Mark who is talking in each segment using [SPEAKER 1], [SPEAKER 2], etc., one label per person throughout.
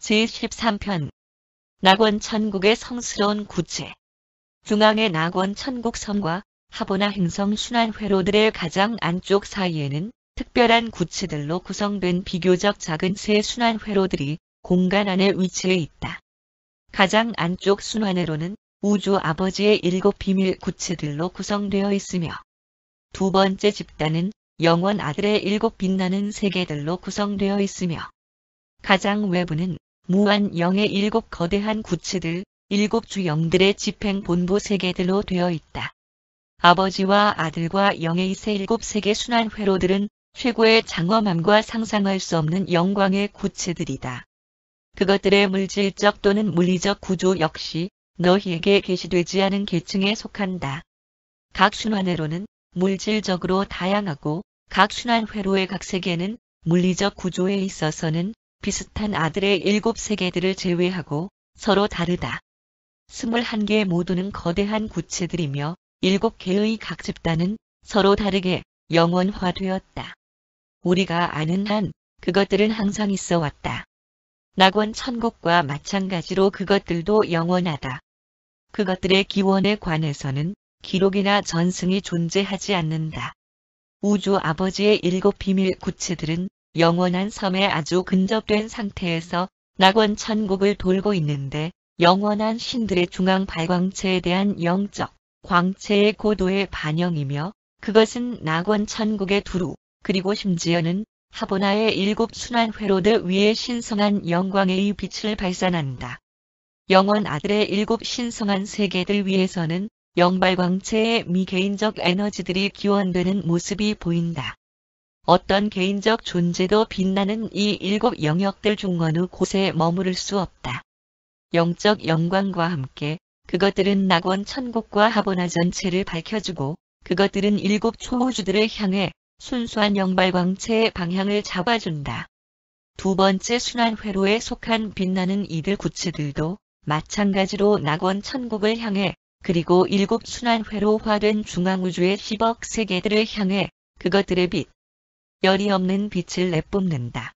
[SPEAKER 1] 제13편 낙원천국의 성스러운 구체. 중앙의 낙원천국섬과 하보나 행성 순환회로들의 가장 안쪽 사이에는 특별한 구체들로 구성된 비교적 작은 세 순환회로들이 공간 안에 위치해 있다. 가장 안쪽 순환회로는 우주 아버지의 7 비밀 구체들로 구성되어 있으며, 두 번째 집단은 영원 아들의 7 빛나는 세계들로 구성되어 있으며, 가장 외부는 무한 영의 7 거대한 구체들, 7 주영들의 집행 본부 세계들로 되어 있다. 아버지와 아들과 영의 새 7 세계 순환 회로들은 최고의 장엄함과 상상할 수 없는 영광의 구체들이다. 그것들의 물질적 또는 물리적 구조 역시 너희에게 계시되지 않은 계층에 속한다. 각 순환회로는 물질적으로 다양하고 각 순환회로의 각 세계는 물리적 구조에 있어서는 비슷한 아들의 7 세계들을 제외하고 서로 다르다. 21개 모두는 거대한 구체들이며 7개의 각 집단은 서로 다르게 영원화되었다. 우리가 아는 한 그것들은 항상 있어 왔다. 낙원 천국과 마찬가지로 그것들도 영원하다. 그것들의 기원에 관해서는 기록이나 전승이 존재하지 않는다. 우주 아버지의 7 비밀 구체들은 영원한 섬에 아주 근접된 상태에서 낙원 천국을 돌고 있는데, 영원한 신들의 중앙 발광체에 대한 영적 광체의 고도의 반영이며, 그것은 낙원 천국의 두루, 그리고 심지어는 하보나의 7 순환 회로들 위에 신성한 영광의 빛을 발산한다. 영원 아들의 7 신성한 세계들 위에서는 영발광체의 미개인적 에너지들이 기원되는 모습이 보인다. 어떤 개인적 존재도 빛나는 이 7 영역들 중 어느 곳에 머무를 수 없다. 영적 영광과 함께 그것들은 낙원 천국과 하보나 전체를 밝혀주고, 그것들은 7 초우주들을 향해 순수한 영발광체의 방향을 잡아준다. 두 번째 순환회로에 속한 빛나는 이들 구체들도 마찬가지로 낙원 천국을 향해, 그리고 7 순환회로화된 중앙우주의 10억 세계들을 향해 그것들의 빛, 열이 없는 빛을 내뿜는다.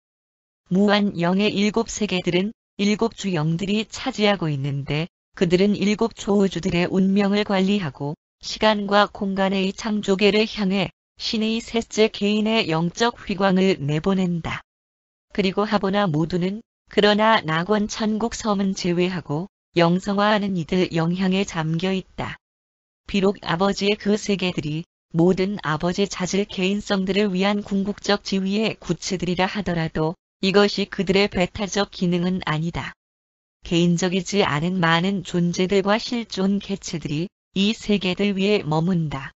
[SPEAKER 1] 무한 영의 7 세계들은 7 주영들이 차지하고 있는데, 그들은 7 초우주들의 운명을 관리하고 시간과 공간의 창조계를 향해 신의 셋째 개인의 영적 휘광을 내보낸다. 그리고 하보나 모두는 그러나 낙원 천국 섬은 제외하고 영성화하는 이들 영향에 잠겨 있다. 비록 아버지의 그 세계들이 모든 아버지 자질 개인성들을 위한 궁극적 지위의 구체들이라 하더라도 이것이 그들의 배타적 기능은 아니다. 개인적이지 않은 많은 존재들과 실존 개체들이 이 세계들 위에 머문다.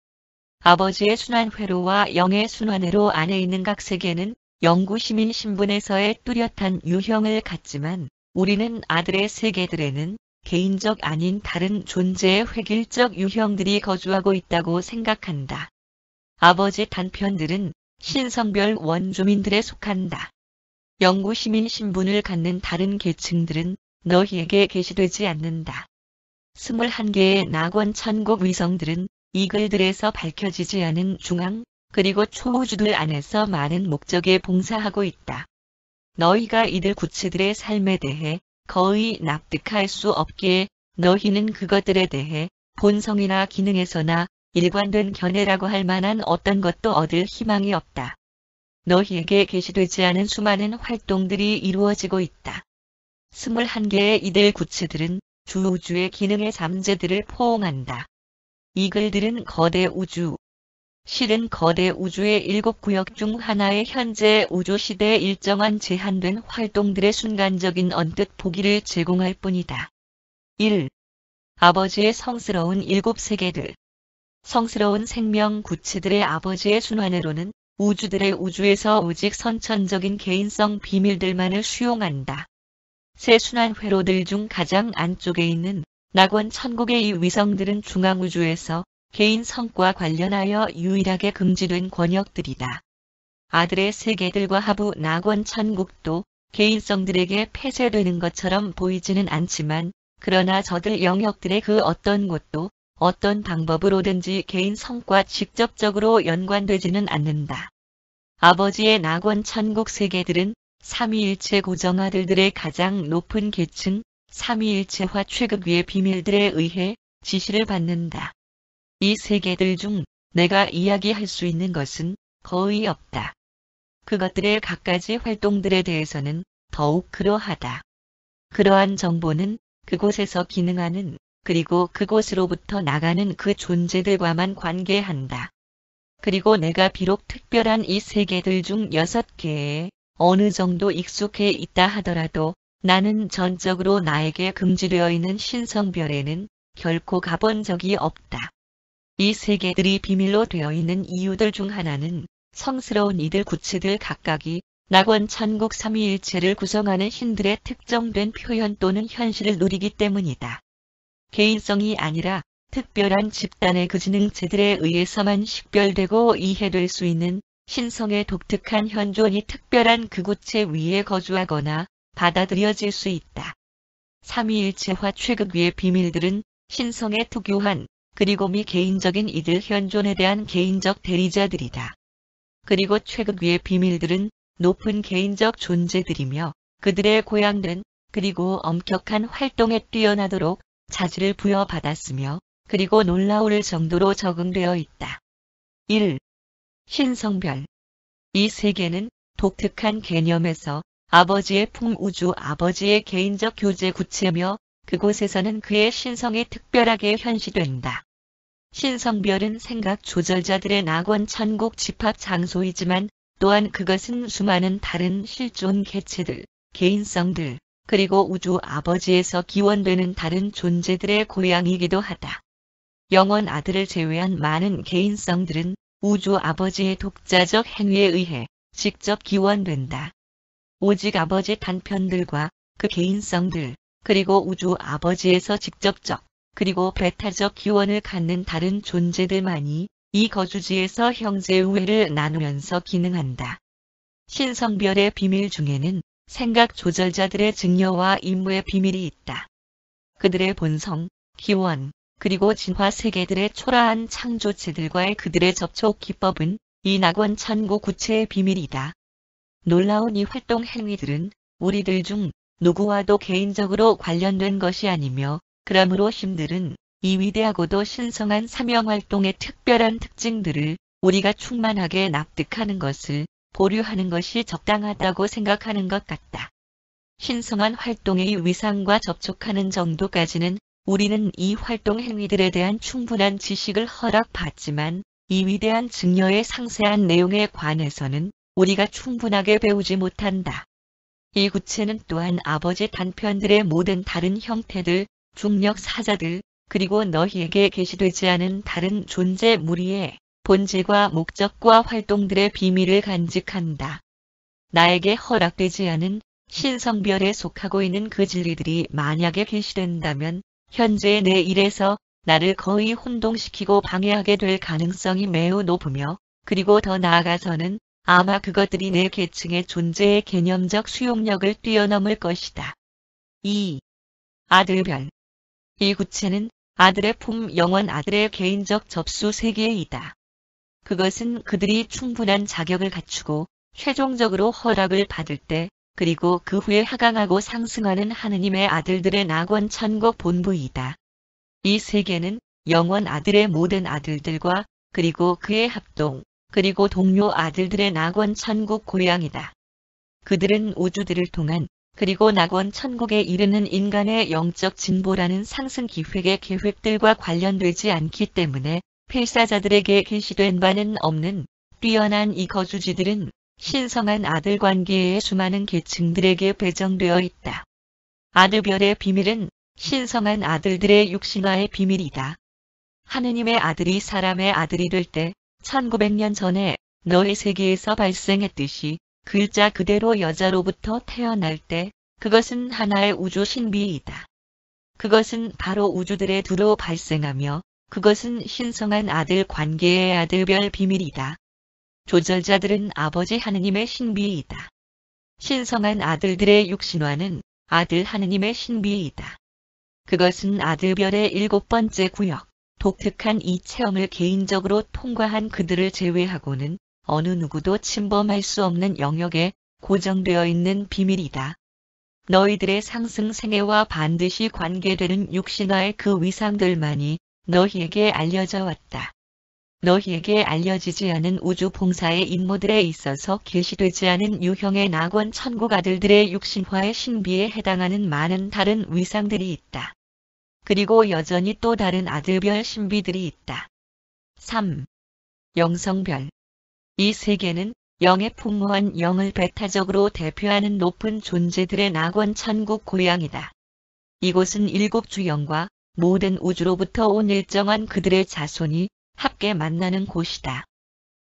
[SPEAKER 1] 아버지의 순환회로와 영의 순환회로 안에 있는 각 세계는 영구시민 신분에서의 뚜렷한 유형을 갖지만, 우리는 아들의 세계들에는 개인적 아닌 다른 존재의 획일적 유형들이 거주하고 있다고 생각한다. 아버지 단편들은 신성별 원주민들에 속한다. 영구시민 신분을 갖는 다른 계층들은 너희에게 계시되지 않는다. 21개의 낙원 천국 위성들은 이글들에서 밝혀지지 않은 중앙, 그리고 초우주들 안에서 많은 목적에 봉사하고 있다. 너희가 이들 구체들의 삶에 대해 거의 납득할 수 없기에 너희는 그것들에 대해 본성이나 기능에서나 일관된 견해라고 할 만한 어떤 것도 얻을 희망이 없다. 너희에게 계시되지 않은 수많은 활동들이 이루어지고 있다. 21개의 이들 구체들은 주우주의 기능의 잠재들을 포옹한다. 이글들은 거대 우주, 실은 거대 우주의 7 구역 중 하나의 현재 우주 시대의 일정한 제한된 활동들의 순간적인 언뜻 보기를 제공할 뿐이다. 1. 아버지의 성스러운 7 세계들. 성스러운 생명 구체들의 아버지의 순환회로는 우주들의 우주에서 오직 선천적인 개인성 비밀들만을 수용한다. 새 순환회로들 중 가장 안쪽에 있는 낙원 천국의 이 위성들은 중앙우주에서 개인 성과 관련하여 유일하게 금지된 권역들이다. 아들의 세계들과 하부 낙원 천국도 개인성들에게 폐쇄되는 것처럼 보이지는 않지만, 그러나 저들 영역들의 그 어떤 곳도 어떤 방법으로든지 개인 성과 직접적으로 연관되지는 않는다. 아버지의 낙원 천국 세계들은 삼위일체 고정아들들의 가장 높은 계층, 삼위일체화 최극위의 비밀들에 의해 지시를 받는다. 이 세계들 중 내가 이야기할 수 있는 것은 거의 없다. 그것들의 갖가지 활동들에 대해서는 더욱 그러하다. 그러한 정보는 그곳에서 기능하는 그리고 그곳으로부터 나가는 그 존재들과만 관계한다. 그리고 내가 비록 특별한 이 세계들 중 6개에 어느 정도 익숙해 있다 하더라도 나는 전적으로 나에게 금지되어 있는 신성별에는 결코 가본 적이 없다. 이 세계들이 비밀로 되어 있는 이유들 중 하나는 성스러운 이들 구체들 각각이 낙원 천국 삼위일체를 구성하는 신들의 특정된 표현 또는 현실을 누리기 때문이다. 개인성이 아니라 특별한 집단의 그 지능체들에 의해서만 식별되고 이해될 수 있는 신성의 독특한 현존이 특별한 그 구체 위에 거주하거나 받아들여질 수 있다. 삼위일체화 최극위의 비밀들은 신성의 특유한 그리고 미개인적인 이들 현존에 대한 개인적 대리자들이다. 그리고 최극위의 비밀들은 높은 개인적 존재들이며 그들의 고양된 그리고 엄격한 활동에 뛰어나도록 자질을 부여받았으며 그리고 놀라울 정도로 적응되어 있다. 1. 신성별. 이 세계는 독특한 개념에서 아버지의 풍우주 아버지의 개인적 교제 구체며 그곳에서는 그의 신성이 특별하게 현시된다. 신성별은 생각 조절자들의 낙원 천국 집합 장소이지만 또한 그것은 수많은 다른 실존 개체들, 개인성들, 그리고 우주 아버지에서 기원되는 다른 존재들의 고향이기도 하다. 영원 아들을 제외한 많은 개인성들은 우주 아버지의 독자적 행위에 의해 직접 기원된다. 오직 아버지 단편들과 그 개인성들, 그리고 우주 아버지에서 직접적, 그리고 배타적 기원을 갖는 다른 존재들만이 이 거주지에서 형제 우애를 나누면서 기능한다. 신성별의 비밀 중에는 생각 조절자들의 증여와 임무의 비밀이 있다. 그들의 본성, 기원, 그리고 진화 세계들의 초라한 창조체들과의 그들의 접촉 기법은 이 낙원 천국 구체의 비밀이다. 놀라운 이 활동 행위들은 우리들 중 누구와도 개인적으로 관련된 것이 아니며 그러므로 신들은 이 위대하고도 신성한 사명활동의 특별한 특징들을 우리가 충만하게 납득하는 것을 보류하는 것이 적당하다고 생각하는 것 같다. 신성한 활동의 위상과 접촉하는 정도까지는 우리는 이 활동 행위들에 대한 충분한 지식을 허락받지만 이 위대한 증여의 상세한 내용에 관해서는 우리가 충분하게 배우지 못한다. 이 구체는 또한 아버지 단편들의 모든 다른 형태들, 중력 사자들, 그리고 너희에게 계시되지 않은 다른 존재 무리의 본질과 목적과 활동들의 비밀을 간직한다. 나에게 허락되지 않은 신성별에 속하고 있는 그 진리들이 만약에 계시된다면 현재의 내 일에서 나를 거의 혼동시키고 방해하게 될 가능성이 매우 높으며 그리고 더 나아가서는 아마 그것들이 내 계층의 존재의 개념적 수용력을 뛰어넘을 것이다. 2. 아들별. 이 구체는 아들의 품 영원 아들의 개인적 접수 세계이다. 그것은 그들이 충분한 자격을 갖추고 최종적으로 허락을 받을 때 그리고 그 후에 하강하고 상승하는 하느님의 아들들의 낙원 천국 본부이다. 이 세계는 영원 아들의 모든 아들들과 그리고 그의 합동 그리고 동료 아들들의 낙원 천국 고향이다. 그들은 우주들을 통한 그리고 낙원 천국에 이르는 인간의 영적 진보라는 상승 기획의 계획들과 관련되지 않기 때문에 필사자들에게 계시된 바는 없는 뛰어난 이 거주지들은 신성한 아들 관계의 수많은 계층들에게 배정되어 있다. 아들별의 비밀은 신성한 아들들의 육신화의 비밀이다. 하느님의 아들이 사람의 아들이 될 때 1900년 전에 너의 세계에서 발생했듯이 글자 그대로 여자로부터 태어날 때 그것은 하나의 우주 신비이다. 그것은 바로 우주들의 두로 발생하며 그것은 신성한 아들 관계의 아들별 비밀이다. 조절자들은 아버지 하느님의 신비이다. 신성한 아들들의 육신화는 아들 하느님의 신비이다. 그것은 아들별의 7번째 구역, 독특한 이 체험을 개인적으로 통과한 그들을 제외하고는 어느 누구도 침범할 수 없는 영역에 고정되어 있는 비밀이다. 너희들의 상승 생애와 반드시 관계되는 육신화의 그 위상들만이 너희에게 알려져 왔다. 너희에게 알려지지 않은 우주 봉사의 임무들에 있어서 계시되지 않은 유형의 낙원 천국 아들들의 육신화의 신비에 해당하는 많은 다른 위상들이 있다. 그리고 여전히 또 다른 아들별 신비들이 있다. 3. 영성별. 이 세계는 영의 풍부한 영을 배타적으로 대표하는 높은 존재들의 낙원 천국 고향이다. 이곳은 7주영과 모든 우주로부터 온 일정한 그들의 자손이 함께 만나는 곳이다.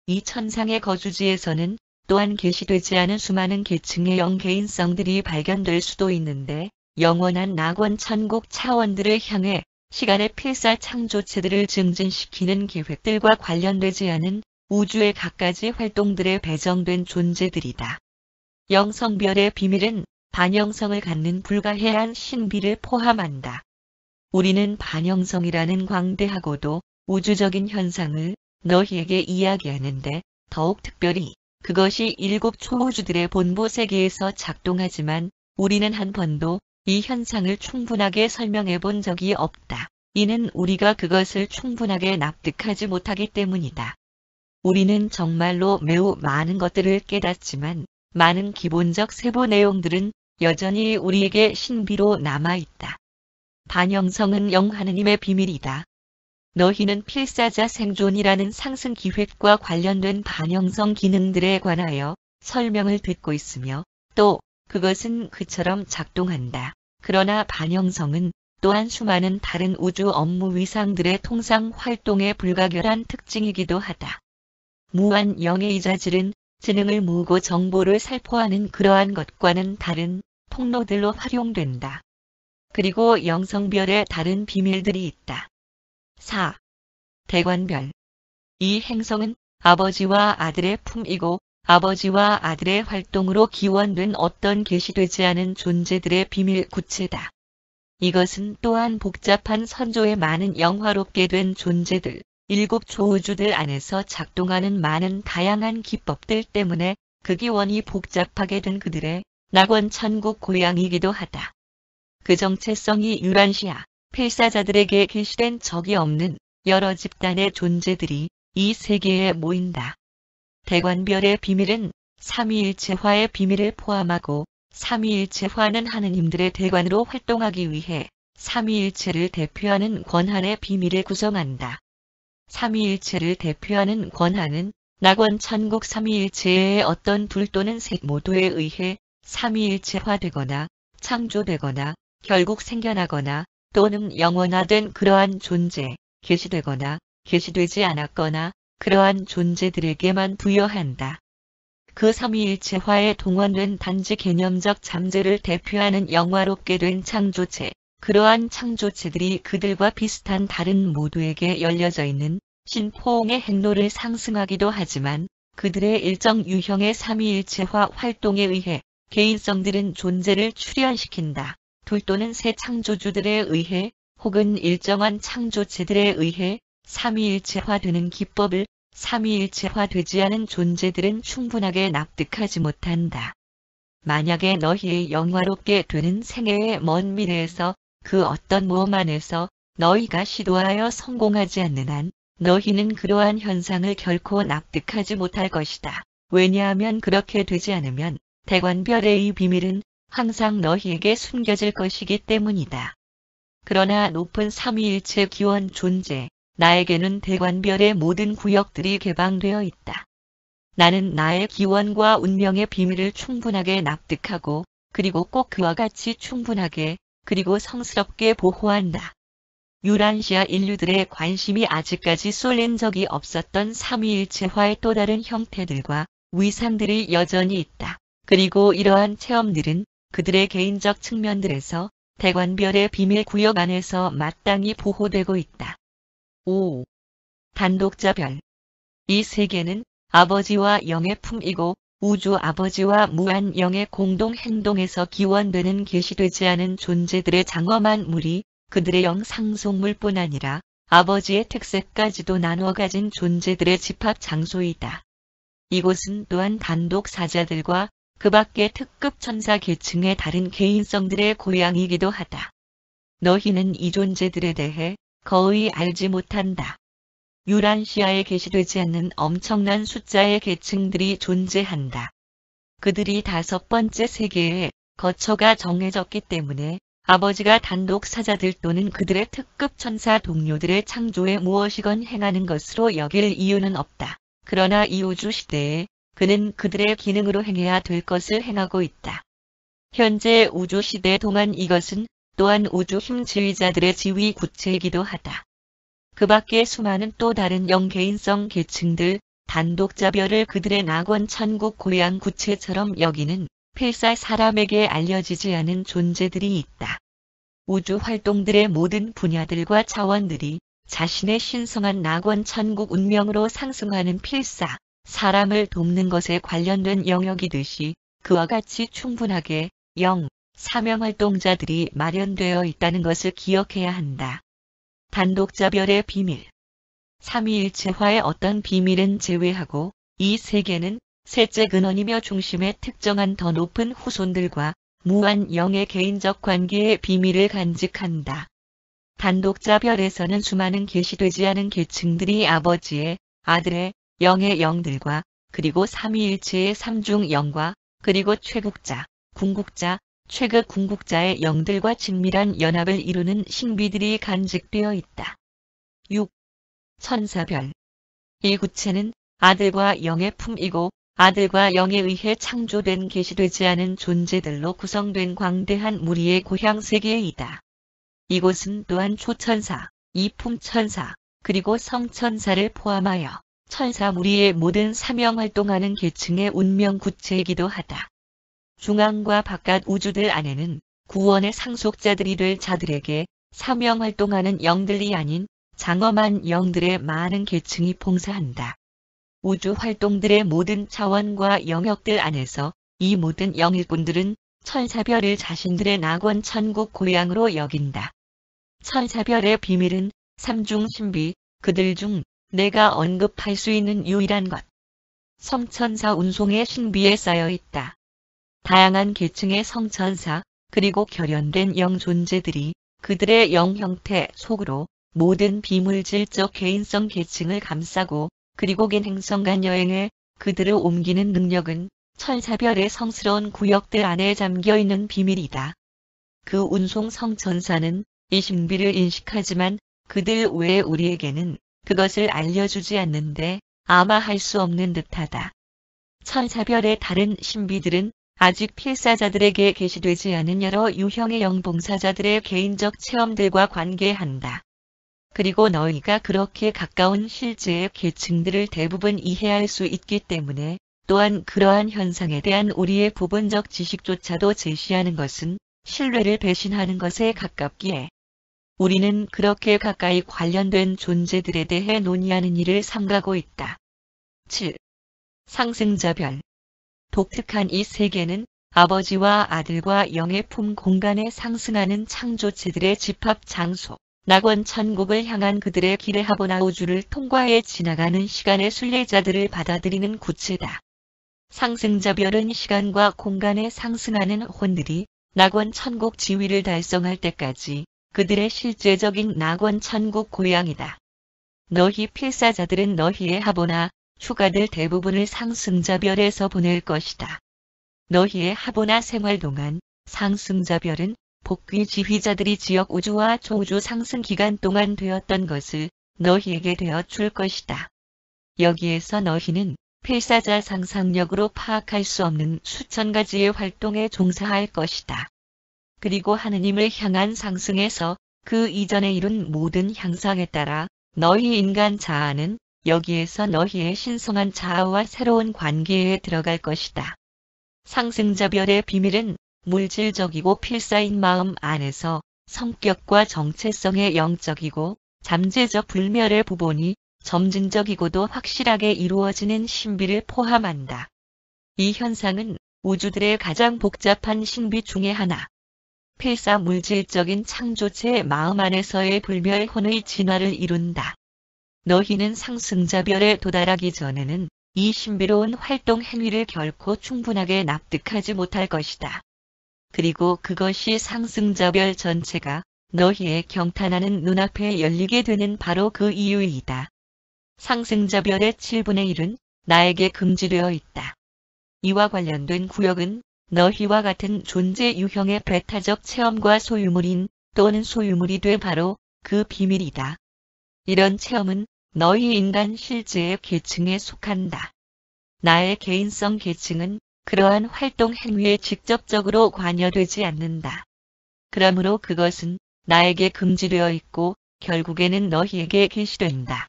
[SPEAKER 1] 이 천상의 거주지에서는 또한 계시되지 않은 수많은 계층의 영개인성들이 발견될 수도 있는데 영원한 낙원 천국 차원들을 향해 시간의 필사 창조체들을 증진시키는 계획들과 관련되지 않은 우주의 갖가지 활동들에 배정된 존재들이다. 영성별의 비밀은 반영성을 갖는 불가해한 신비를 포함한다. 우리는 반영성이라는 광대하고도 우주적인 현상을 너희에게 이야기하는데 더욱 특별히 그것이 7 초우주들의 본부 세계에서 작동하지만 우리는 한 번도 이 현상을 충분하게 설명해 본 적이 없다. 이는 우리가 그것을 충분하게 납득하지 못하기 때문이다. 우리는 정말로 매우 많은 것들을 깨닫지만 많은 기본적 세부 내용들은 여전히 우리에게 신비로 남아있다. 반영성은 영하느님의 비밀이다. 너희는 필사자 생존이라는 상승 기획과 관련된 반영성 기능들에 관하여 설명을 듣고 있으며 또 그것은 그처럼 작동한다. 그러나 반영성은 또한 수많은 다른 우주 업무 위상들의 통상 활동의 불가결한 특징이기도 하다. 무한 영의 이자질은 지능을 모으고 정보를 살포하는 그러한 것과는 다른 통로들로 활용된다. 그리고 영성별의 다른 비밀들이 있다. 4. 대관별. 이 행성은 아버지와 아들의 품이고 아버지와 아들의 활동으로 기원된 어떤 계시되지 않은 존재들의 비밀 구체다. 이것은 또한 복잡한 선조의 많은 영화롭게 된 존재들, 7 초우주들 안에서 작동하는 많은 다양한 기법들 때문에 그 기원이 복잡하게 된 그들의 낙원 천국 고향이기도 하다. 그 정체성이 유란시아, 필사자들에게 계시된 적이 없는 여러 집단의 존재들이 이 세계에 모인다. 대관별의 비밀은 삼위일체화의 비밀을 포함하고 삼위일체화는 하느님들의 대관으로 활동하기 위해 삼위일체를 대표하는 권한의 비밀을 구성한다. 삼위일체를 대표하는 권한은 낙원 천국 삼위일체의 어떤 둘 또는 셋 모두에 의해 삼위일체화되거나 창조되거나 결국 생겨나거나 또는 영원화된 그러한 존재, 계시되거나 계시되지 않았거나 그러한 존재들에게만 부여한다. 그 삼위일체화에 동원된 단지 개념적 잠재를 대표하는 영화롭게 된 창조체, 그러한 창조체들이 그들과 비슷한 다른 모두에게 열려져 있는 신포옹의 행로를 상승하기도 하지만 그들의 일정 유형의 삼위일체화 활동에 의해 개인성들은 존재를 출현시킨다. 둘 또는 세 창조주들에 의해 혹은 일정한 창조체들에 의해 삼위일체화되는 기법을 삼위일체화되지 않은 존재들은 충분하게 납득하지 못한다. 만약에 너희의 영화롭게 되는 생애의 먼 미래에서 그 어떤 모험 안에서 너희가 시도하여 성공하지 않는 한 너희는 그러한 현상을 결코 납득하지 못할 것이다. 왜냐하면 그렇게 되지 않으면 대관별의 이 비밀은 항상 너희에게 숨겨질 것이기 때문이다. 그러나 높은 삼위일체 기원 존재, 나에게는 대관별의 모든 구역들이 개방되어 있다. 나는 나의 기원과 운명의 비밀을 충분하게 납득하고 그리고 꼭 그와 같이 충분하게 그리고 성스럽게 보호한다. 유란시아 인류들의 관심이 아직까지 쏠린 적이 없었던 삼위일체화의 또 다른 형태들과 위상들이 여전히 있다. 그리고 이러한 체험들은 그들의 개인적 측면들에서 대관별의 비밀 구역 안에서 마땅히 보호되고 있다. 5. 단독자별. 이 세계는 아버지와 영의 품이고 우주 아버지와 무한 영의 공동 행동에서 기원되는 계시되지 않은 존재들의 장엄한 무리, 그들의 영 상속물뿐 아니라 아버지의 특색까지도 나누어 가진 존재들의 집합 장소이다. 이곳은 또한 단독 사자들과 그 밖의 특급 천사 계층의 다른 개인성들의 고향이기도 하다. 너희는 이 존재들에 대해 거의 알지 못한다. 유란시아에 게시되지 않는 엄청난 숫자의 계층들이 존재한다. 그들이 5번째 세계에 거처가 정해졌기 때문에 아버지가 단독 사자들 또는 그들의 특급 천사 동료들의 창조에 무엇이건 행하는 것으로 여길 이유는 없다. 그러나 이 우주 시대에 그는 그들의 기능으로 행해야 될 것을 행하고 있다. 현재 우주 시대 동안 이것은 또한 우주 힘 지휘자들의 지휘 구체이기도 하다. 그 밖에 수많은 또 다른 영개인성 계층들, 단독자별을 그들의 낙원 천국 고향 구체처럼 여기는 필사 사람에게 알려지지 않은 존재들이 있다. 우주 활동들의 모든 분야들과 차원들이 자신의 신성한 낙원 천국 운명으로 상승하는 필사, 사람을 돕는 것에 관련된 영역이듯이 그와 같이 충분하게 사명활동자들이 마련되어 있다는 것을 기억해야 한다. 단독자별의 비밀. 삼위일체화의 어떤 비밀은 제외하고 이 세계는 셋째 근원이며 중심의 특정한 더 높은 후손들과 무한 영의 개인적 관계의 비밀을 간직한다. 단독자별에서는 수많은 계시되지 않은 계층들이 아버지의, 아들의, 영의 영들과 그리고 삼위일체의 삼중 영과 그리고 최국자, 궁국자, 최극 궁국자의 영들과 친밀한 연합을 이루는 신비들이 간직되어 있다. 6. 천사별. 이 구체는 아들과 영의 품이고 아들과 영에 의해 창조된 계시되지 않은 존재들로 구성된 광대한 무리의 고향 세계이다. 이곳은 또한 초천사, 이품천사, 그리고 성천사를 포함하여 천사 무리의 모든 사명활동하는 계층의 운명 구체이기도 하다. 중앙과 바깥 우주들 안에는 구원의 상속자들이 될 자들에게 사명활동하는 영들이 아닌 장엄한 영들의 많은 계층이 봉사한다. 우주 활동들의 모든 차원과 영역들 안에서 이 모든 영일꾼들은 천사별을 자신들의 낙원 천국 고향으로 여긴다. 천사별의 비밀은 삼중신비, 그들 중 내가 언급할 수 있는 유일한 것. 성천사 운송의 신비에 쌓여 있다. 다양한 계층의 성천사, 그리고 결연된 영 존재들이 그들의 영 형태 속으로 모든 비물질적 개인성 계층을 감싸고 그리고 긴 행성간 여행에 그들을 옮기는 능력은 천사별의 성스러운 구역들 안에 잠겨있는 비밀이다. 그 운송 성천사는 이 신비를 인식하지만 그들 외에 우리에게는 그것을 알려주지 않는데 아마 할 수 없는 듯하다. 천사별의 다른 신비들은 아직 필사자들에게 게시되지 않은 여러 유형의 영봉사자들의 개인적 체험들과 관계한다. 그리고 너희가 그렇게 가까운 실제의 계층들을 대부분 이해할 수 있기 때문에 또한 그러한 현상에 대한 우리의 부분적 지식조차도 제시하는 것은 신뢰를 배신하는 것에 가깝기에 우리는 그렇게 가까이 관련된 존재들에 대해 논의하는 일을 삼가고 있다. 7. 상승자별. 독특한 이 세계는 아버지와 아들과 영의 품 공간에 상승하는 창조체들의 집합 장소, 낙원 천국을 향한 그들의 길의 하보나 우주를 통과해 지나가는 시간의 순례자들을 받아들이는 구체다. 상승자별은 시간과 공간에 상승하는 혼들이 낙원 천국 지위를 달성할 때까지 그들의 실제적인 낙원 천국 고향이다. 너희 필사자들은 너희의 하보나 휴가들 대부분을 상승자별에서 보낼 것이다. 너희의 하보나 생활 동안 상승자별은 복귀 지휘자들이 지역 우주와 초우주 상승 기간 동안 되었던 것을 너희에게 되어 줄 것이다. 여기에서 너희는 필사자 상상력으로 파악할 수 없는 수천 가지의 활동에 종사할 것이다. 그리고 하느님을 향한 상승에서 그 이전에 이룬 모든 향상에 따라 너희 인간 자아는 여기에서 너희의 신성한 자아와 새로운 관계에 들어갈 것이다. 상승자별의 비밀은 물질적이고 필사인 마음 안에서 성격과 정체성의 영적이고 잠재적 불멸의 부본이 점진적이고도 확실하게 이루어지는 신비를 포함한다. 이 현상은 우주들의 가장 복잡한 신비 중의 하나. 필사 물질적인 창조체의 마음 안에서의 불멸혼의 진화를 이룬다. 너희는 상승자별에 도달하기 전에는 이 신비로운 활동 행위를 결코 충분하게 납득하지 못할 것이다. 그리고 그것이 상승자별 전체가 너희의 경탄하는 눈앞에 열리게 되는 바로 그 이유이다. 상승자별의 7분의 1은 나에게 금지되어 있다. 이와 관련된 구역은 너희와 같은 존재 유형의 배타적 체험과 소유물인 또는 소유물이 돼 바로 그 비밀이다. 이런 체험은 너희 인간 실제의 계층에 속한다. 나의 개인성 계층은 그러한 활동 행위에 직접적으로 관여되지 않는다. 그러므로 그것은 나에게 금지되어 있고 결국에는 너희에게 계시된다.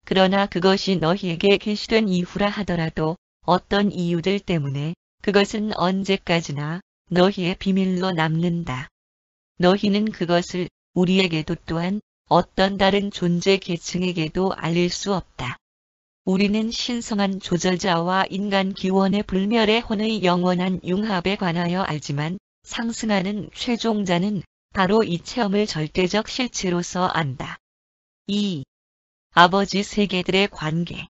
[SPEAKER 1] 그러나 그것이 너희에게 계시된 이후라 하더라도 어떤 이유들 때문에 그것은 언제까지나 너희의 비밀로 남는다. 너희는 그것을 우리에게도 또한 어떤 다른 존재 계층에게도 알릴 수 없다. 우리는 신성한 조절자와 인간 기원의 불멸의 혼의 영원한 융합에 관하여 알지만 상승하는 최종자는 바로 이 체험을 절대적 실체로서 안다. 2. 아버지 세계들의 관계.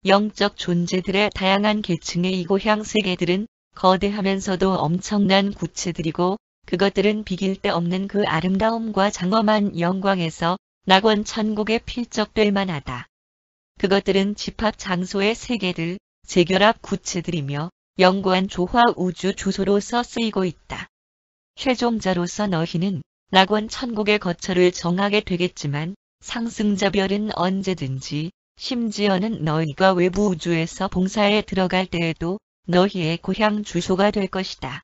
[SPEAKER 1] 영적 존재들의 다양한 계층의 이고향 세계들은 거대하면서도 엄청난 구체들이고 그것들은 비길 데 없는 그 아름다움과 장엄한 영광에서 낙원 천국에 필적될 만하다. 그것들은 집합 장소의 세계들, 재결합 구체들이며 영구한 조화 우주 주소로서 쓰이고 있다. 최종자로서 너희는 낙원 천국의 거처를 정하게 되겠지만 상승자별은 언제든지 심지어는 너희가 외부 우주에서 봉사에 들어갈 때에도 너희의 고향 주소가 될 것이다.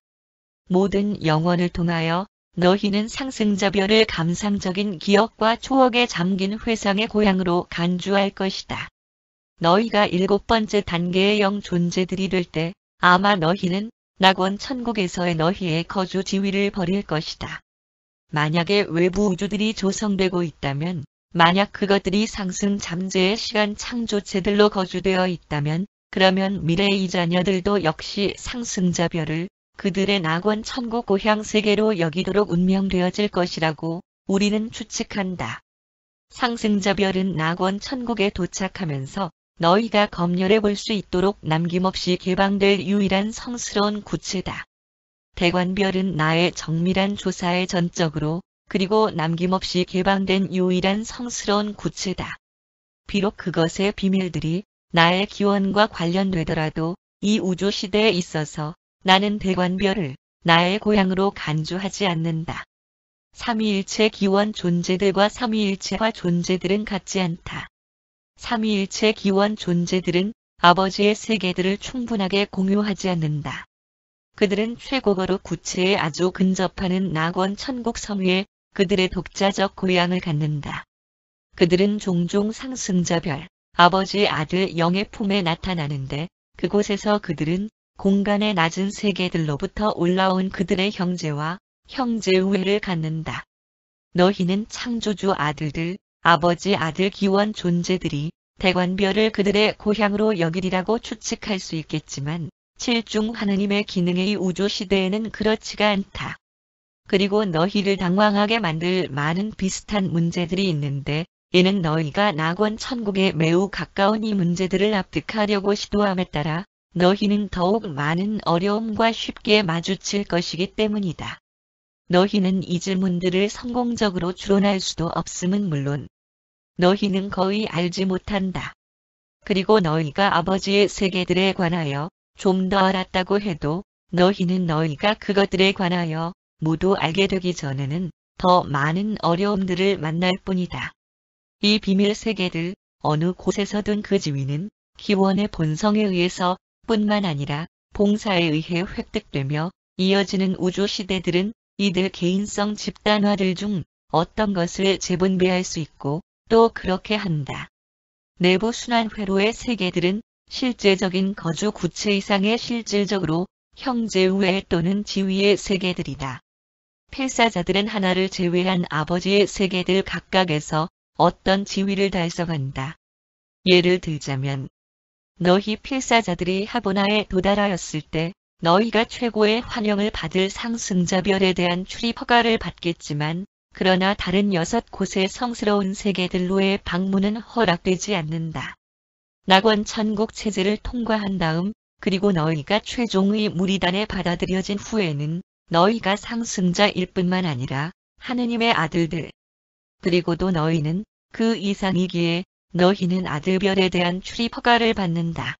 [SPEAKER 1] 모든 영원을 통하여 너희는 상승자별을 감상적인 기억과 추억에 잠긴 회상의 고향으로 간주할 것이다. 너희가 7번째 단계의 영 존재들이 될 때 아마 너희는 낙원 천국에서의 너희의 거주 지위를 버릴 것이다. 만약에 외부 우주들이 조성되고 있다면, 만약 그것들이 상승 잠재의 시간 창조체들로 거주되어 있다면, 그러면 미래의 자녀들도 역시 상승자별을 그들의 낙원 천국 고향 세계로 여기도록 운명되어질 것이라고 우리는 추측한다. 상승자별은 낙원 천국에 도착하면서 너희가 검열해 볼 수 있도록 남김없이 개방될 유일한 성스러운 구체다. 대관별은 나의 정밀한 조사의 전적으로 그리고 남김없이 개방된 유일한 성스러운 구체다. 비록 그것의 비밀들이 나의 기원과 관련되더라도 이 우주 시대에 있어서 나는 대관별을 나의 고향으로 간주하지 않는다. 삼위일체 기원 존재들과 삼위일체화 존재들은 같지 않다. 삼위일체 기원 존재들은 아버지의 세계들을 충분하게 공유하지 않는다. 그들은 최고거로 구체에 아주 근접하는 낙원 천국 섬유에 그들의 독자적 고향을 갖는다. 그들은 종종 상승자별, 아버지 아들 영의 품에 나타나는데 그곳에서 그들은 공간의 낮은 세계들로부터 올라온 그들의 형제와 형제 우애를 갖는다. 너희는 창조주 아들들, 아버지 아들 기원 존재들이 대관별을 그들의 고향으로 여기리라고 추측할 수 있겠지만 칠중 하느님의 기능의 우주 시대에는 그렇지가 않다. 그리고 너희를 당황하게 만들 많은 비슷한 문제들이 있는데 이는 너희가 낙원 천국에 매우 가까운 이 문제들을 납득하려고 시도함에 따라 너희는 더욱 많은 어려움과 쉽게 마주칠 것이기 때문이다. 너희는 이 질문들을 성공적으로 추론할 수도 없음은 물론 너희는 거의 알지 못한다. 그리고 너희가 아버지의 세계들에 관하여 좀 더 알았다고 해도 너희는 너희가 그것들에 관하여 모두 알게 되기 전에는 더 많은 어려움들을 만날 뿐이다. 이 비밀 세계들 어느 곳에서든 그 지위는 기원의 본성에 의해서 뿐만 아니라 봉사에 의해 획득되며 이어지는 우주 시대들은 이들 개인성 집단화들 중 어떤 것을 재분배할 수 있고 또 그렇게 한다. 내부 순환 회로의 세계들은 실제적인 거주 구체 이상의 실질적으로 형제 우애 또는 지위의 세계들이다. 필사자들은 하나를 제외한 아버지의 세계들 각각에서 어떤 지위를 달성한다. 예를 들자면 너희 필사자들이 하보나에 도달하였을 때 너희가 최고의 환영을 받을 상승자별에 대한 출입 허가를 받겠지만 그러나 다른 6곳의 성스러운 세계들로의 방문은 허락되지 않는다. 낙원 천국 체제를 통과한 다음 그리고 너희가 최종의 무리단에 받아들여진 후에는 너희가 상승자일 뿐만 아니라 하느님의 아들들. 그리고도 너희는 그 이상이기에 너희는 아들별에 대한 출입 허가를 받는다.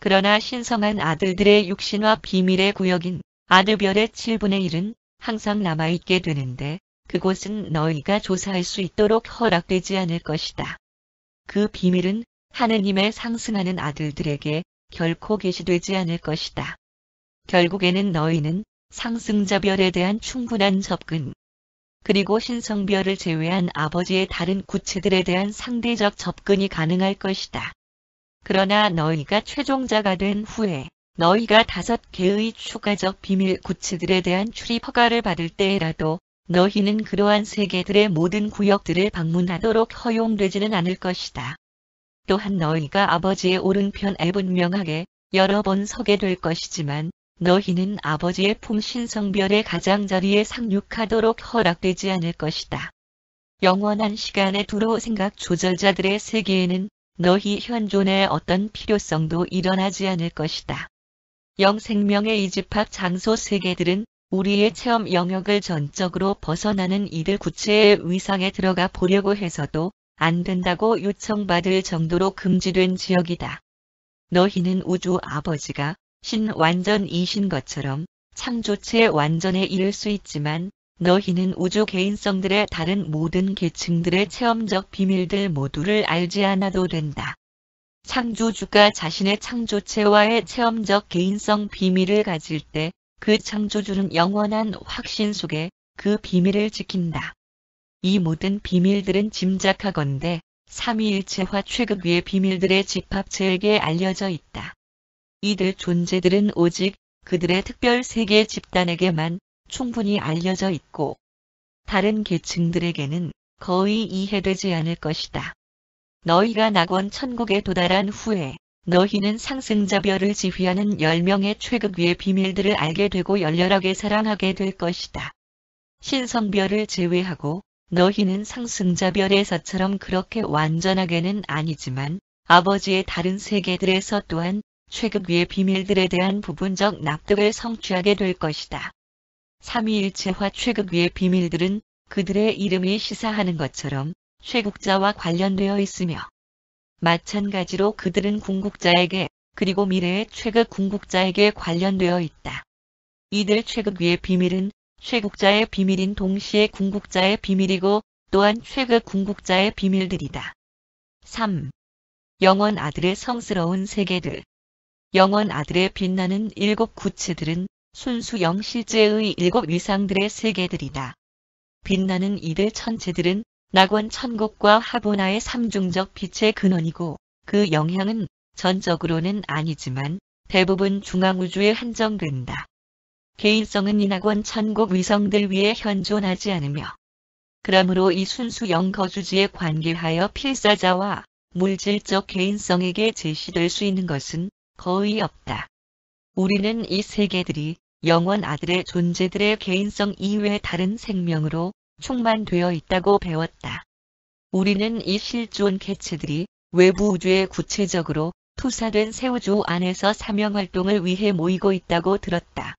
[SPEAKER 1] 그러나 신성한 아들들의 육신화 비밀의 구역인 아들별의 7분의 1은 항상 남아있게 되는데 그곳은 너희가 조사할 수 있도록 허락되지 않을 것이다. 그 비밀은 하느님의 상승하는 아들들에게 결코 계시되지 않을 것이다. 결국에는 너희는 상승자별에 대한 충분한 접근, 그리고 신성별을 제외한 아버지의 다른 구체들에 대한 상대적 접근이 가능할 것이다. 그러나 너희가 최종자가 된 후에 너희가 5개의 추가적 비밀 구체들에 대한 출입 허가를 받을 때에라도 너희는 그러한 세계들의 모든 구역들을 방문하도록 허용되지는 않을 것이다. 또한 너희가 아버지의 오른편에 분명하게 여러 번 서게 될 것이지만 너희는 아버지의 품신성별의 가장자리에 상륙하도록 허락되지 않을 것이다. 영원한 시간의 두로 생각 조절자들의 세계에는 너희 현존의 어떤 필요성도 일어나지 않을 것이다. 영생명의 이집합 장소 세계들은 우리의 체험 영역을 전적으로 벗어나는 이들 구체의 위상에 들어가 보려고 해서도 안 된다고 요청받을 정도로 금지된 지역이다. 너희는 우주 아버지가 신완전이신 것처럼 창조체의 완전에 이를 수 있지만 너희는 우주 개인성들의 다른 모든 계층들의 체험적 비밀들 모두를 알지 않아도 된다. 창조주가 자신의 창조체와의 체험적 개인성 비밀을 가질 때 그 창조주는 영원한 확신 속에 그 비밀을 지킨다. 이 모든 비밀들은 짐작하건대 삼위일체화 최극위의 비밀들의 집합체에게 알려져 있다. 이들 존재들은 오직 그들의 특별 세계 집단에게만 충분히 알려져 있고 다른 계층들에게는 거의 이해되지 않을 것이다. 너희가 낙원 천국에 도달한 후에 너희는 상승자별을 지휘하는 10명의 최극위의 비밀들을 알게 되고 열렬하게 사랑하게 될 것이다. 신성별을 제외하고 너희는 상승자별에서처럼 그렇게 완전하게는 아니지만 아버지의 다른 세계들에서 또한 최극위의 비밀들에 대한 부분적 납득을 성취하게 될 것이다. 삼위일체화 최극위의 비밀들은 그들의 이름이 시사하는 것처럼 최국자와 관련되어 있으며 마찬가지로 그들은 궁극자에게 그리고 미래의 최극 궁극자에게 관련되어 있다. 이들 최극위의 비밀은 최국자의 비밀인 동시에 궁극자의 비밀이고 또한 최극 궁극자의 비밀들이다. 3. 영원 아들의 성스러운 세계들. 영원 아들의 빛나는 7 구체들은 순수 영실제의 7 위상들의 세계들이다. 빛나는 이들 천체들은 낙원 천국과 하보나의 삼중적 빛의 근원이고 그 영향은 전적으로는 아니지만 대부분 중앙우주에 한정된다. 개인성은 이 낙원 천국 위성들 위에 현존하지 않으며 그러므로 이 순수 영거주지에 관계하여 필사자와 물질적 개인성에게 제시될 수 있는 것은 거의 없다. 우리는 이 세계들이 영원 아들의 존재들의 개인성 이외의 다른 생명으로 충만되어 있다고 배웠다. 우리는 이 실존 개체들이 외부 우주에 구체적으로 투사된 새우주 안에서 사명활동을 위해 모이고 있다고 들었다.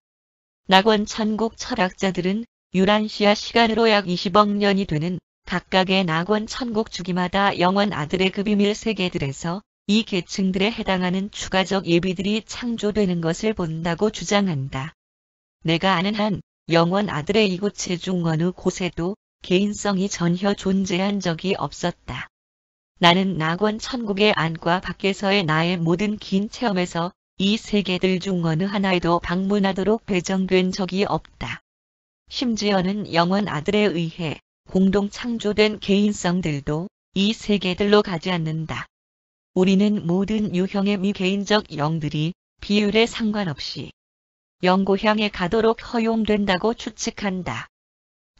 [SPEAKER 1] 낙원 천국 철학자들은 유란시아 시간으로 약 20억 년이 되는 각각의 낙원 천국 주기마다 영원 아들의 그 비밀 세계들에서 이 계층들에 해당하는 추가적 예비들이 창조되는 것을 본다고 주장한다. 내가 아는 한 영원 아들의 이구체 중 어느 곳에도 개인성이 전혀 존재한 적이 없었다. 나는 낙원 천국의 안과 밖에서의 나의 모든 긴 체험에서 이 세계들 중 어느 하나에도 방문하도록 배정된 적이 없다. 심지어는 영원 아들에 의해 공동 창조된 개인성들도 이 세계들로 가지 않는다. 우리는 모든 유형의 미개인적 영들이 비율에 상관없이 영고향에 가도록 허용된다고 추측한다.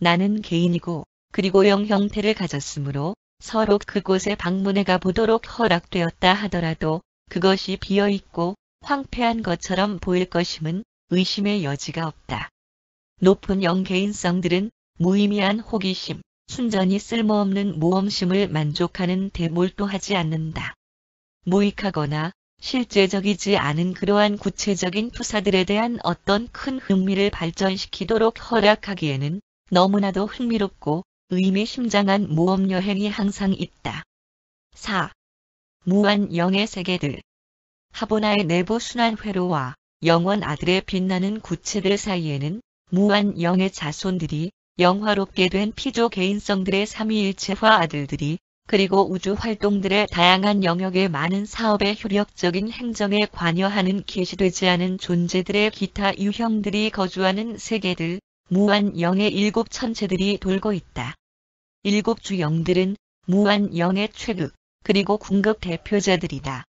[SPEAKER 1] 나는 개인이고 그리고 영 형태를 가졌으므로 서로 그곳에 방문해 가보도록 허락되었다 하더라도 그것이 비어있고 황폐한 것처럼 보일 것임은 의심의 여지가 없다. 높은 영 개인성들은 무의미한 호기심, 순전히 쓸모없는 모험심을 만족하는 데 몰두하지 않는다. 무익하거나 실제적이지 않은 그러한 구체적인 투사들에 대한 어떤 큰 흥미를 발전시키도록 허락하기에는 너무나도 흥미롭고 의미심장한 모험여행이 항상 있다. 4. 무한영의 세계들. 하보나의 내부 순환 회로와 영원 아들의 빛나는 구체들 사이에는 무한영의 자손들이 영화롭게 된 피조 개인성들의 삼위일체화 아들들이 그리고 우주 활동들의 다양한 영역의 많은 사업의 효력적인 행정에 관여하는 계시되지 않은 존재들의 기타 유형들이 거주하는 세계들, 무한영의 7천체들이 돌고 있다. 7주영들은 무한영의 최극, 그리고 궁극 대표자들이다.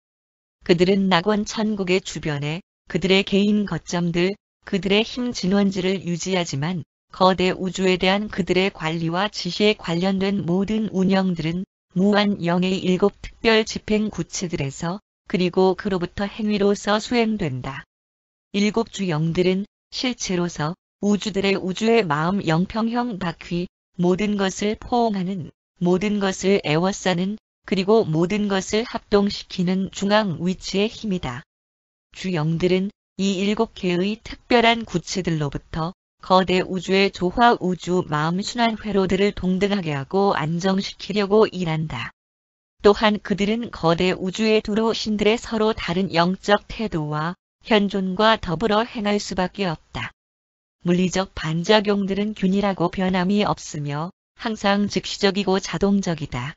[SPEAKER 1] 그들은 낙원 천국의 주변에 그들의 개인 거점들, 그들의 힘 진원지를 유지하지만 거대 우주에 대한 그들의 관리와 지시에 관련된 모든 운영들은 무한영의 7 특별 집행 구체들에서 그리고 그로부터 행위로서 수행된다. 7주영들은 실체로서 우주들의 우주의 마음 영평형 바퀴, 모든 것을 포옹하는, 모든 것을 애워싸는, 그리고 모든 것을 합동시키는 중앙 위치의 힘이다. 주영들은 이 7개의 특별한 구체들로부터 거대 우주의 조화 우주 마음 순환 회로들을 동등하게 하고 안정시키려고 일한다. 또한 그들은 거대 우주의 두루 신들의 서로 다른 영적 태도와 현존과 더불어 행할 수밖에 없다. 물리적 반작용들은 균일하고 변함이 없으며 항상 즉시적이고 자동적이다.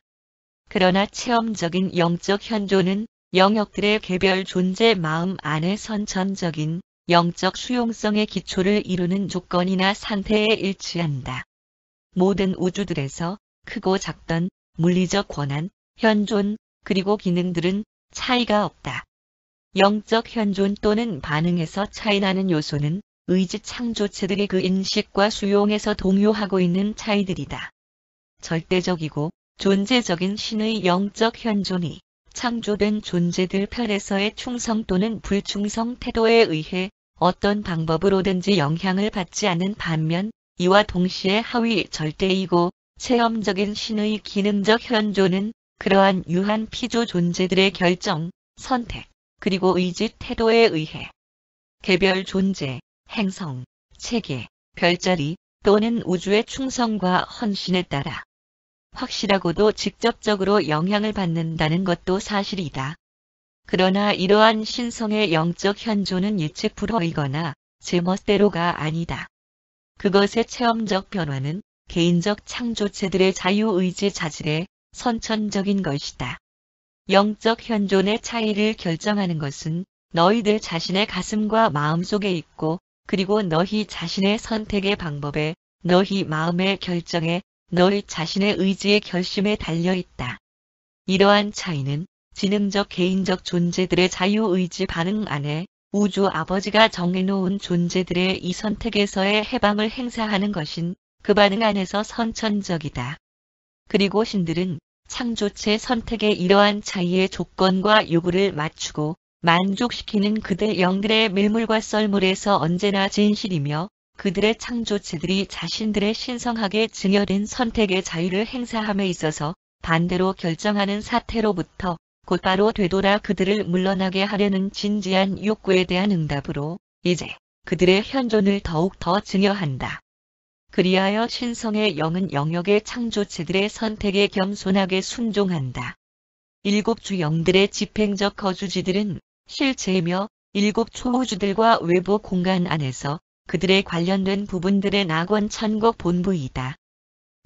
[SPEAKER 1] 그러나 체험적인 영적 현존은 영역들의 개별 존재 마음 안에 선천적인 영적 수용성의 기초를 이루는 조건이나 상태에 일치한다. 모든 우주들에서 크고 작던 물리적 권한, 현존, 그리고 기능들은 차이가 없다. 영적 현존 또는 반응에서 차이나는 요소는 의지 창조체들이 그 인식과 수용에서 동요하고 있는 차이들이다. 절대적이고 존재적인 신의 영적 현존이 창조된 존재들 편에서의 충성 또는 불충성 태도에 의해 어떤 방법으로든지 영향을 받지 않는 반면 이와 동시에 하위 절대이고 체험적인 신의 기능적 현존은 그러한 유한 피조 존재들의 결정, 선택, 그리고 의지 태도에 의해 개별 존재, 행성, 체계, 별자리 또는 우주의 충성과 헌신에 따라 확실하고도 직접적으로 영향을 받는다는 것도 사실이다. 그러나 이러한 신성의 영적 현존은 예측 불허이거나 제멋대로가 아니다. 그것의 체험적 변화는 개인적 창조체들의 자유의지 자질의 선천적인 것이다. 영적 현존의 차이를 결정하는 것은 너희들 자신의 가슴과 마음속에 있고 그리고 너희 자신의 선택의 방법에, 너희 마음의 결정에, 너희 자신의 의지의 결심에 달려있다. 이러한 차이는 지능적 개인적 존재들의 자유의지 반응 안에 우주 아버지가 정해놓은 존재들의 이 선택에서의 해방을 행사하는 것인 그 반응 안에서 선천적이다. 그리고 신들은 창조체 선택의 이러한 차이의 조건과 요구를 맞추고 만족시키는 그들 영들의 밀물과 썰물에서 언제나 진실이며 그들의 창조체들이 자신들의 신성하게 증여된 선택의 자유를 행사함에 있어서 반대로 결정하는 사태로부터 곧바로 되돌아 그들을 물러나게 하려는 진지한 욕구에 대한 응답으로 이제 그들의 현존을 더욱 더 증여한다. 그리하여 신성의 영은 영역의 창조체들의 선택에 겸손하게 순종한다. 7주 영들의 집행적 거주지들은 실체이며 7 초우주들과 외부 공간 안에서 그들의 관련된 부분들의 낙원 천국 본부이다.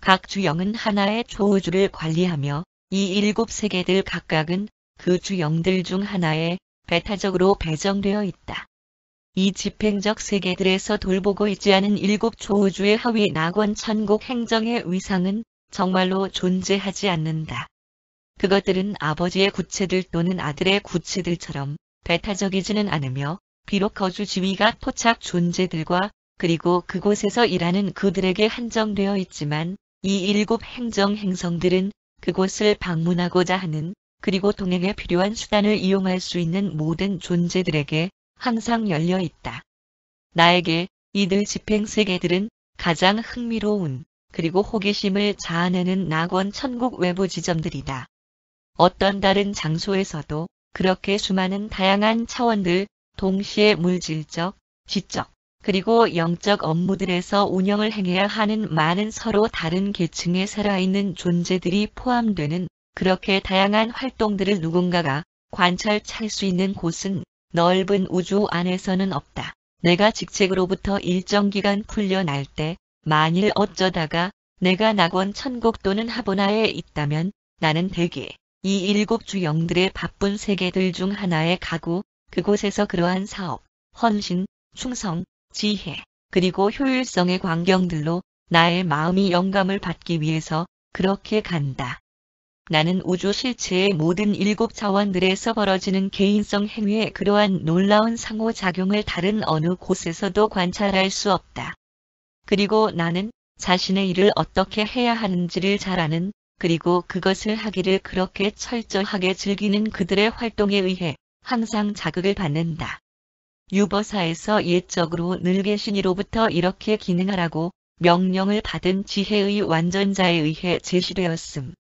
[SPEAKER 1] 각 주영은 하나의 초우주를 관리하며 이 7 세계들 각각은 그 주영들 중 하나에 배타적으로 배정되어 있다. 이 집행적 세계들에서 돌보고 있지 않은 7 초우주의 하위 낙원 천국 행정의 위상은 정말로 존재하지 않는다. 그것들은 아버지의 구체들 또는 아들의 구체들처럼 배타적이지는 않으며 비록 거주 지위가 토착 존재들과 그리고 그곳에서 일하는 그들에게 한정되어 있지만 이 7 행정 행성들은 그곳을 방문하고자 하는 그리고 동행에 필요한 수단을 이용할 수 있는 모든 존재들에게 항상 열려 있다. 나에게 이들 집행 세계들은 가장 흥미로운 그리고 호기심을 자아내는 낙원 천국 외부 지점들이다. 어떤 다른 장소에서도 그렇게 수많은 다양한 차원들, 동시에 물질적, 지적, 그리고 영적 업무들에서 운영을 행해야 하는 많은 서로 다른 계층의 살아있는 존재들이 포함되는 그렇게 다양한 활동들을 누군가가 관찰할 수 있는 곳은 넓은 우주 안에서는 없다. 내가 직책으로부터 일정 기간 풀려날 때 만일 어쩌다가 내가 낙원 천국 또는 하보나에 있다면 나는 대개 이 일곱 주영들의 바쁜 세계들 중 하나에 가고 그곳에서 그러한 사업, 헌신, 충성, 지혜, 그리고 효율성의 광경들로 나의 마음이 영감을 받기 위해서 그렇게 간다. 나는 우주 실체의 모든 일곱 차원들에서 벌어지는 개인성 행위의 그러한 놀라운 상호작용을 다른 어느 곳에서도 관찰할 수 없다. 그리고 나는 자신의 일을 어떻게 해야 하는지를 잘 아는, 그리고 그것을 하기를 그렇게 철저하게 즐기는 그들의 활동에 의해 항상 자극을 받는다. 유버사에서 옛적으로 늘 계신 이로부터 이렇게 기능하라고 명령을 받은 지혜의 완전자에 의해 제시되었음.